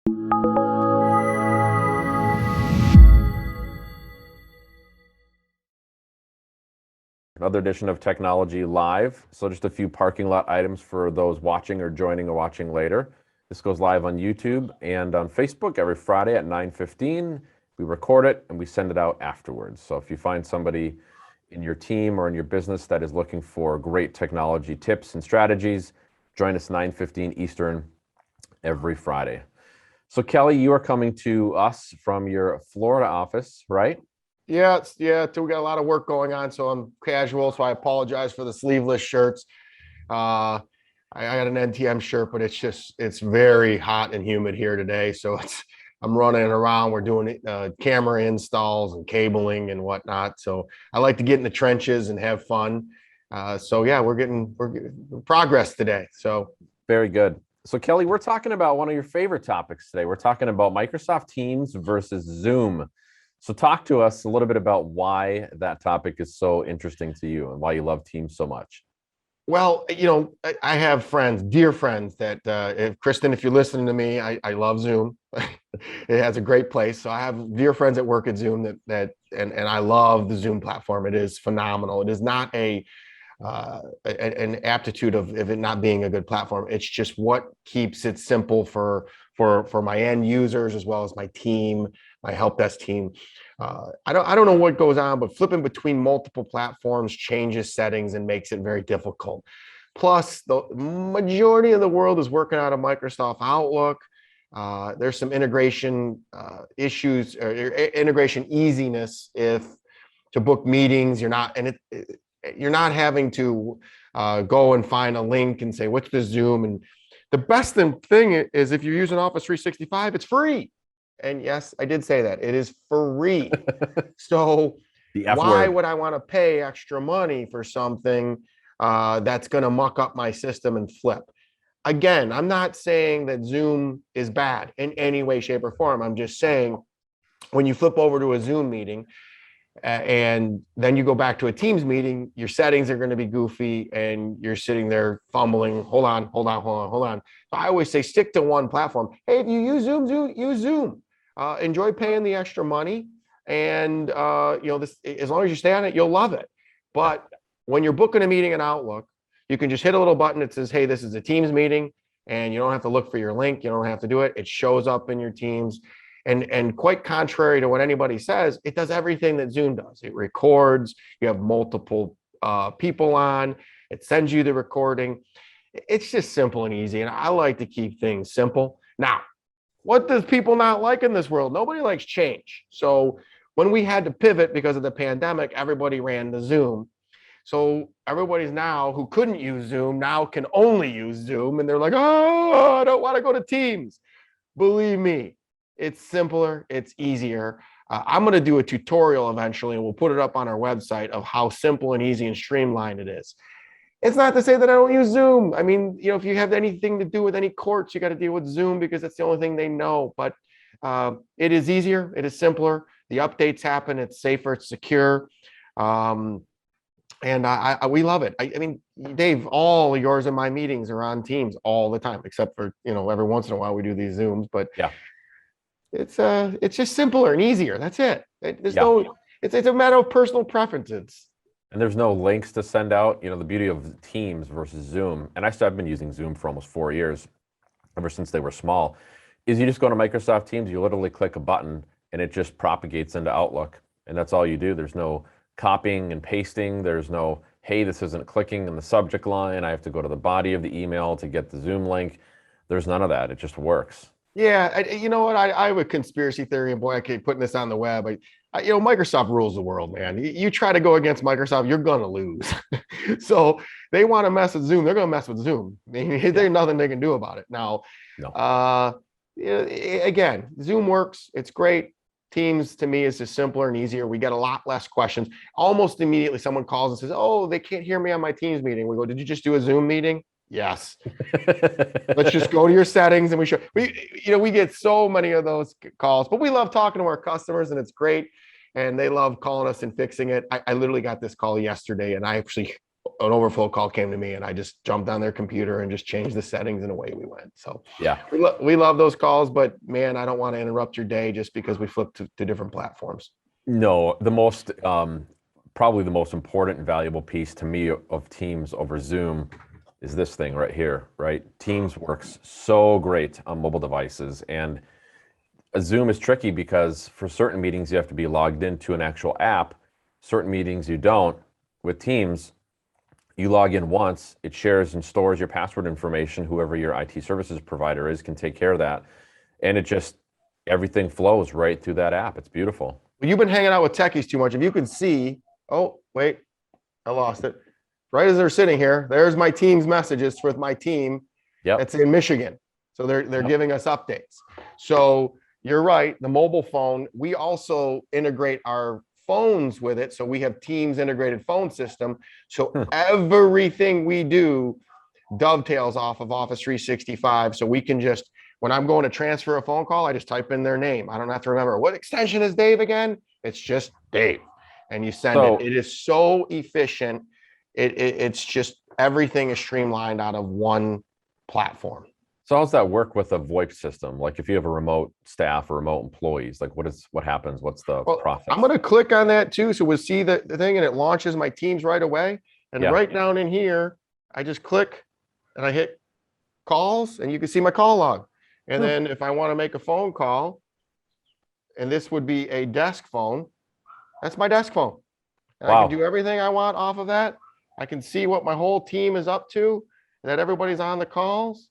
Another edition of Technology Live. So just a few parking lot items for those watching or joining or watching later. This goes live on YouTube and on Facebook every Friday at 9:15. We record it and we send it out afterwards. So if you find somebody in your team or in your business that is looking for great technology tips and strategies, join us 9:15 Eastern every Friday. So Kelly, you are coming to us from your Florida office, right? Yeah, we got a lot of work going on, so I'm casual. So I apologize for the sleeveless shirts. I got an NTM shirt, but it's very hot and humid here today. So I'm running around. We're doing camera installs and cabling and whatnot. So I like to get in the trenches and have fun. So yeah, we're getting progress today. So Very good. So Kelly, we're talking about one of your favorite topics today. We're talking about Microsoft Teams versus Zoom. So talk to us a little bit about why that topic is so interesting to you and why you love Teams so much. Well, I have friends, dear friends that if Kristen, if you're listening to me, I love Zoom. It has a great place. So I have dear friends that work at Zoom and I love the Zoom platform. It is phenomenal. It is not an aptitude of it not being a good platform. It's just what keeps it simple for my end users as well as my team, my help desk team. I don't know what goes on, but flipping between multiple platforms changes settings and makes it very difficult. Plus, the majority of the world is working out of Microsoft Outlook. There's some integration issues or integration easiness if to book meetings. You're not having to go and find a link and say, what's the Zoom? And the best thing is if you're using Office 365, it's free. And yes, I did say that. It is free. So The F why word. would I want to pay extra money for something that's going to muck up my system and flip? Again, I'm not saying that Zoom is bad in any way, shape, or form. I'm just saying when you flip over to a Zoom meeting, and then you go back to a Teams meeting, your settings are going to be goofy and you're sitting there fumbling. Hold on. So I always say stick to one platform. Hey, if you use Zoom, use Zoom. Enjoy paying the extra money. And, this, as long as you stay on it, you'll love it. But when you're booking a meeting in Outlook, you can just hit a little button that says, hey, this is a Teams meeting. And you don't have to look for your link. You don't have to do it. It shows up in your Teams. And quite contrary to what anybody says, it does everything that Zoom does. It records, you have multiple people on, it sends you the recording. It's just simple and easy. And I like to keep things simple. Now, what does people not like in this world? Nobody likes change. So when we had to pivot because of the pandemic, everybody ran to Zoom. So everybody's now who couldn't use Zoom now can only use Zoom. And they're like, oh, I don't want to go to Teams. Believe me, it's simpler, it's easier. I'm going to do a tutorial eventually, and we'll put it up on our website of how simple and easy and streamlined it is. It's not to say that I don't use Zoom. I mean, if you have anything to do with any courts, you got to deal with Zoom because that's the only thing they know. But it is easier, it is simpler. The updates happen, it's safer, it's secure. And we love it. I mean, Dave, all yours and my meetings are on Teams all the time, except for every once in a while we do these Zooms. But Yeah. It's just simpler and easier. That's it. There's Yeah. no. It's a matter of personal preferences. And there's no links to send out. The beauty of Teams versus Zoom, and I've been using Zoom for almost 4 years, ever since they were small, is you just go to Microsoft Teams, you literally click a button, and it just propagates into Outlook. And that's all you do. There's no copying and pasting. There's no, hey, this isn't clicking in the subject line. I have to go to the body of the email to get the Zoom link. There's none of that. It just works. Yeah, you know what? I have a conspiracy theory, and boy, I keep putting this on the web. Microsoft rules the world, man. You try to go against Microsoft, you're gonna lose. So they want to mess with Zoom, they're gonna mess with Zoom. I mean, there's nothing they can do about it now. No. Again, Zoom works. It's great. Teams to me is just simpler and easier. We get a lot less questions. Almost immediately, someone calls and says, "Oh, they can't hear me on my Teams meeting." We go, "Did you just do a Zoom meeting?" Yes. Let's just go to your settings and we get so many of those calls, but we love talking to our customers and it's great. And they love calling us and fixing it. I literally got this call yesterday and I actually an overflow call came to me and I just jumped on their computer and just changed the settings and away we went. So Yeah. we love those calls, but man, I don't want to interrupt your day just because we flipped to different platforms. No, probably the most important and valuable piece to me of Teams over Zoom is this thing right here, right? Teams works so great on mobile devices, and a Zoom is tricky because for certain meetings you have to be logged into an actual app. Certain meetings you don't. With Teams, you log in once, it shares and stores your password information. Whoever your IT services provider is can take care of that, and everything flows right through that app. It's beautiful. Well, you've been hanging out with techies too much. If you could see, oh, wait, I lost it. Right as they're sitting here, there's my team's messages with my team. Yep. That's in Michigan. So they're Yep. giving us updates. So you're right. The mobile phone, we also integrate our phones with it. So we have Teams integrated phone system. So everything we do dovetails off of Office 365. So we can just, when I'm going to transfer a phone call, I just type in their name. I don't have to remember what extension is Dave again. It's just Dave. And you send So- it. It is so efficient. It's just everything is streamlined out of one platform. So how's that work with a VoIP system? Like if you have a remote staff or remote employees, like what happens? What's the process? I'm going to click on that too. So we'll see the thing and it launches my Teams right away. And right down in here, I just click and I hit calls and you can see my call log. And then if I want to make a phone call, and this would be a desk phone, that's my desk phone. And I can do everything I want off of that. I can see what my whole team is up to, that everybody's on the calls.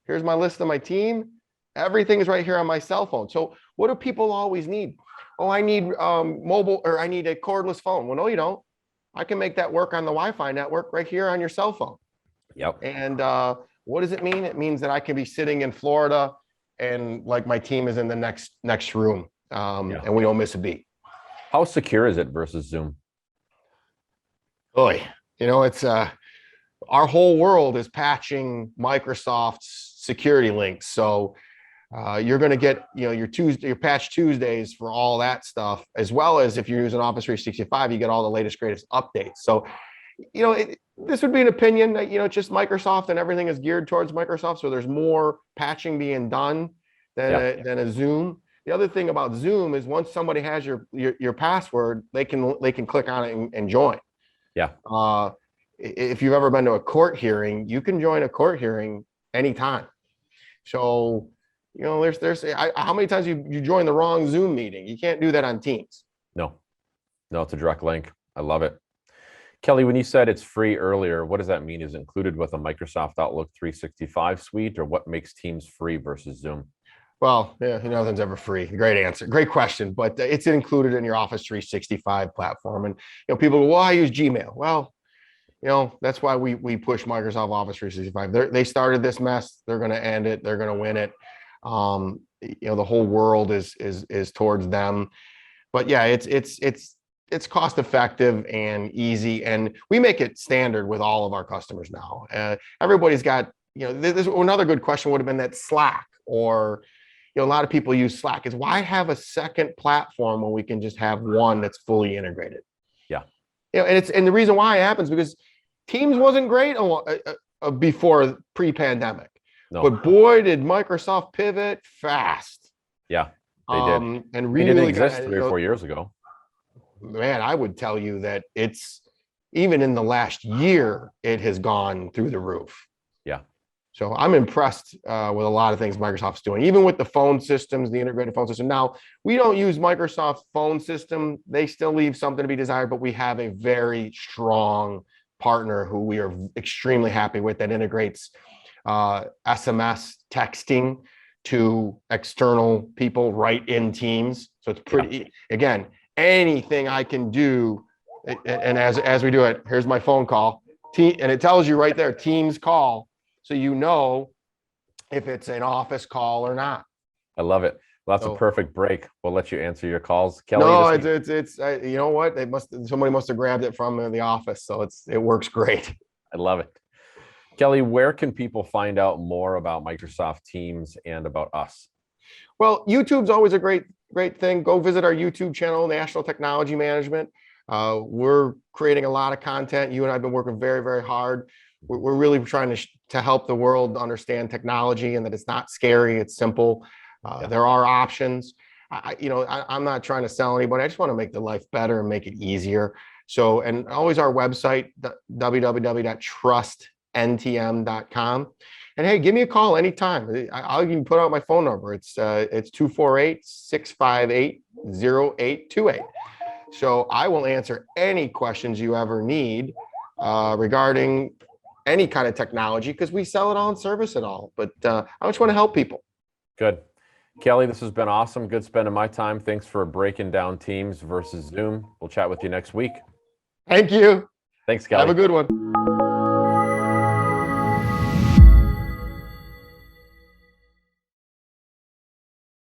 Here's my list of my team. Everything is right here on my cell phone. So what do people always need? Oh, I need mobile, or I need a cordless phone. Well, no, you don't. I can make that work on the Wi-Fi network right here on your cell phone. Yep. And what does it mean? It means that I can be sitting in Florida and like my team is in the next room and we don't miss a beat. How secure is it versus Zoom? Boy, it's our whole world is patching Microsoft's security links. So you're going to get, your patch Tuesdays for all that stuff, as well as if you're using Office 365, you get all the latest, greatest updates. So, this would be an opinion that, it's just Microsoft and everything is geared towards Microsoft. So there's more patching being done than a Zoom. The other thing about Zoom is once somebody has your password, they can click on it and join. Yeah. If you've ever been to a court hearing, you can join a court hearing anytime. So, there's how many times you join the wrong Zoom meeting? You can't do that on Teams. No, it's a direct link. I love it. Kelly, when you said it's free earlier, what does that mean? Is it included with a Microsoft Outlook 365 suite, or what makes Teams free versus Zoom? Well, nothing's ever free. Great answer. Great question. But it's included in your Office 365 platform. And, people go, well, I use Gmail. Well, that's why we push Microsoft Office 365. They started this mess. They're going to end it. They're going to win it. The whole world is towards them. But yeah, it's cost effective and easy. And we make it standard with all of our customers now. Everybody's got, this another good question would have been that Slack or, a lot of people use Slack is why have a second platform when we can just have one that's fully integrated? Yeah. And the reason why it happens because Teams wasn't great before pre-pandemic. No. But boy, did Microsoft pivot fast. Yeah, they did. And really it didn't exist 3 or 4 years ago. Man, I would tell you that it's even in the last year, it has gone through the roof. Yeah. So I'm impressed with a lot of things Microsoft's doing, even with the phone systems, the integrated phone system. Now, we don't use Microsoft phone system. They still leave something to be desired, but we have a very strong partner who we are extremely happy with that integrates SMS texting to external people right in Teams. So it's pretty, again, anything I can do. And as we do it, here's my phone call. And it tells you right there, Teams call. So if it's an office call or not. I love it. Well, that's a perfect break. We'll let you answer your calls, Kelly. No, it's you know what? Somebody must have grabbed it from the office, so it works great. I love it, Kelly. Where can people find out more about Microsoft Teams and about us? Well, YouTube's always a great thing. Go visit our YouTube channel, National Technology Management. We're creating a lot of content. You and I have been working very, very hard. We're really trying to help the world understand technology and that it's not scary. It's simple. There are options. I'm not trying to sell anybody. I just want to make the life better and make it easier. So, and always our website, www.trustntm.com. And hey, give me a call anytime. I'll even put out my phone number. It's 248-658-0828. So I will answer any questions you ever need regarding any kind of technology, because we sell it all and service it all. But I just want to help people. Good. Kelly, this has been awesome. Good spending my time. Thanks for breaking down Teams versus Zoom. We'll chat with you next week. Thank you. Thanks, Kelly. Have a good one.